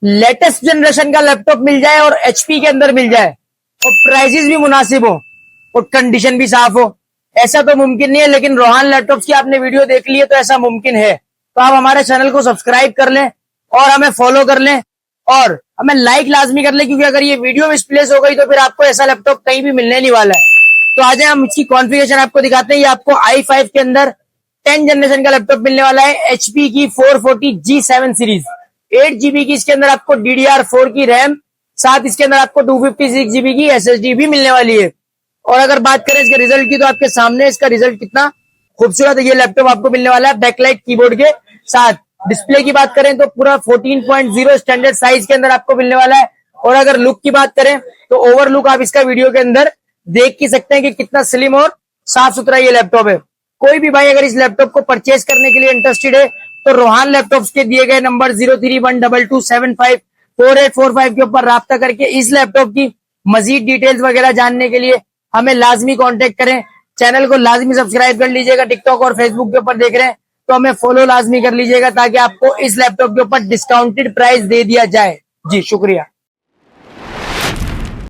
Latest generation का laptop मिल जाए और एचपी के अंदर मिल जाए और प्राइसेस भी मुनासिब हो और कंडीशन भी साफ हो, ऐसा तो मुमकिन नहीं है। लेकिन रोहान लैपटॉप्स की आपने वीडियो देख ली है तो ऐसा मुमकिन है। तो आप हमारे चैनल को सब्सक्राइब कर लें और हमें फॉलो कर लें और हमें लाइक लाजमी कर लें, क्योंकि अगर ये वीडियो मिसप्लेस हो गई तो फिर आपको ऐसा लैपटॉप कहीं भी मिलने नहीं वाला है। तो आज हम इसकी कॉन्फ़िगरेशन आपको दिखाते हैं। ये आपको i5 के अंदर 10 जनरेशन का लैपटॉप मिलने वाला है, एचपी की 440G7 सीरीज। 8 GB की इसके अंदर आपको DDR4 की रैम, साथ इसके अंदर आपको 256 GB की SSD भी मिलने वाली है। और अगर बात करें इसके रिजल्ट की तो आपके सामने इसका रिजल्ट कितना खूबसूरत है। ये लैपटॉप आपको मिलने वाला है बैकलाइट कीबोर्ड के साथ। डिस्प्ले की बात करें तो पूरा 14.0 स्टैंडर्ड साइज के अंदर आपको मिलने वाला है। और अगर लुक की बात करें तो ओवर लुक आप इसका वीडियो के अंदर देख ही सकते हैं कि कितना स्लिम और साफ सुथरा ये लैपटॉप है। कोई भी भाई अगर इस लैपटॉप को परचेज करने के लिए इंटरेस्टेड है तो रोहान लैपटॉप्स के दिए गए नंबर 0312275445 के ऊपर राब्ता करके इस लैपटॉप की मजीद डिटेल्स वगैरह जानने के लिए हमें लाजमी कांटेक्ट करें। चैनल को लाजमी सब्सक्राइब कर लीजिएगा। टिकटॉक और फेसबुक के ऊपर देख रहे हैं तो हमें फॉलो लाजमी कर लीजिएगा ताकि आपको इस लैपटॉप के ऊपर डिस्काउंटेड प्राइस दे दिया जाए। जी शुक्रिया।